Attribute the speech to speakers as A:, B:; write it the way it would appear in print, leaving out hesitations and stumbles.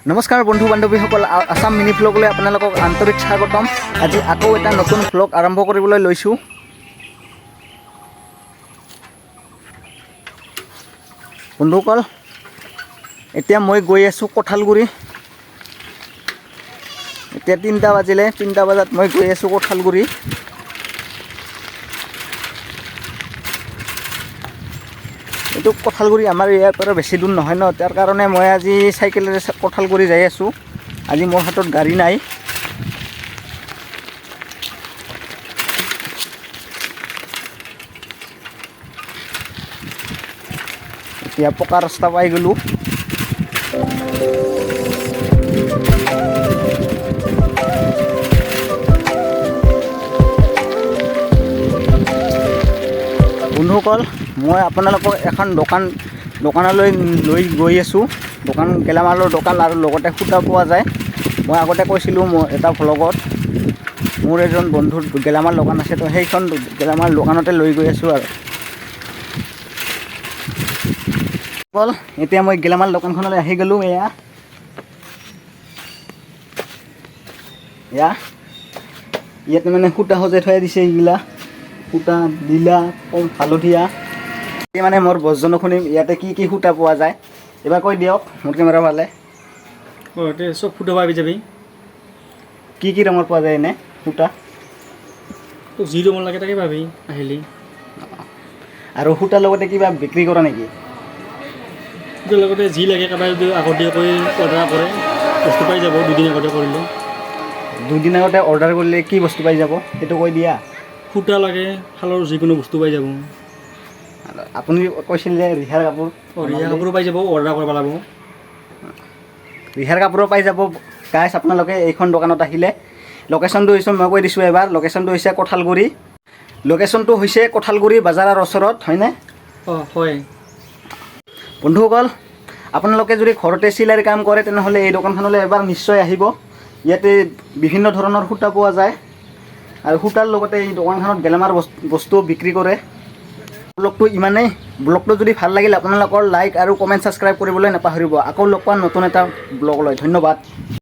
A: নমস্কাৰ বন্ধু বান্ধৱীসকল, আসাম মিনি ভ্লগলৈ আপোনালোকক আন্তৰিক স্বাগতম। আজি আকৌ এটা নতুন ভ্লগ আৰম্ভ কৰিবলৈ লৈছোঁ। বন্ধুসকল, এতিয়া মই গৈ আছোঁ কঁঠালগুৰি। এতিয়া 3টা বাজিলে, 3টা বজাত মই গৈ আছোঁ কঁঠালগুৰি। এইটো কঁঠালগুৰি আমাৰ ইয়াৰ পৰা বেছি দূৰ নহয় ন, তাৰ কাৰণে মই আজি চাইকেলেৰে কঁঠালগুৰি যাই আছোঁ। আজি মোৰ হাতত গাড়ী নাই। এতিয়া পকা ৰাস্তা পাই গ'লোঁ। বন্ধুসকল, মই আপোনালোকক এখন দোকানলৈ লৈ গৈ আছোঁ। গেলামালৰ দোকান আৰু লগতে সূতা পোৱা যায়। মই আগতে কৈছিলোঁ মই এটা ভ্লগত, মোৰ এজন বন্ধুৰ গেলামাল দোকান আছে, তো সেইখন গেলামাল দোকানতে লৈ গৈ আছোঁ আৰু। এতিয়া মই গেলামাল দোকানখনলৈ আহি গ'লোঁ। ইয়াতে মানে সূতা সজাই থৈ দিছে, এইগিলা সূতা নীলা, হালধীয়া। এই মানে মোৰ বজনো শুনিম ইয়াতে কি কি সূতা পোৱা যায়। এবাৰ কৈ দিয়ক মোৰ কেমেৰা ভালে।
B: চব সূতা পাবি যাবি।
A: কি ৰঙৰ পোৱা যায় এনে সূতা?
B: তোক যি ৰঙৰ লাগে তাকে পাবি আহিলি।
A: আৰু সূতাৰ লগতে কিবা বিক্ৰী কৰা নেকি?
B: সূতাৰ লগতে যি লাগে কাৰোবাৰ যদি আগতীয়াকৈ অৰ্ডাৰ কৰে বস্তু পাই যাব। 2 দিন আগতে কৰিলে,
A: 2 দিন আগতে অৰ্ডাৰ কৰিলে কি বস্তু পাই যাব সেইটো কৈ দিয়া।
B: সূতা লাগে, শালৰ যিকোনো বস্তু পাই যাব।
A: আপুনি কৈছিল যে ৰিহাৰ কাপোৰ,
B: ৰিহা কাপোৰো পাই যাব, অৰ্ডাৰ কৰিব লাগিব।
A: ৰিহাৰ কাপোৰো পাই যাব। গাইছ, আপোনালোকে এইখন দোকানত আহিলে লোকেশ্যনটো হৈছে, মই কৈ দিছোঁ এবাৰ, লোকেশ্যনটো হৈছে কঁঠালগুৰি। লোকেশ্যনটো হৈছে কঁঠালগুৰি বাজাৰৰ ওচৰত, হয়নে?
B: হয়।
A: বন্ধুসকল, আপোনালোকে যদি ঘৰতে চিলাইৰ কাম কৰে তেনেহ'লে এই দোকানখনলৈ এবাৰ নিশ্চয় আহিব। ইয়াতে বিভিন্ন ধৰণৰ সূতা পোৱা যায় আৰু সূতাৰ লগতে এই দোকানখনত গেলামাল বস্তুও বিক্ৰী কৰে। ব্লগটো ইমানেই। ব্লগটো যদি ভাল লাগিল আপোনালোকৰ লাইক আৰু কমেণ্ট ছাবস্ক্ৰাইব কৰিবলৈ নাপাহৰিব। আকৌ লগ পাম নতুন এটা ব্লগ লৈ। ধন্যবাদ।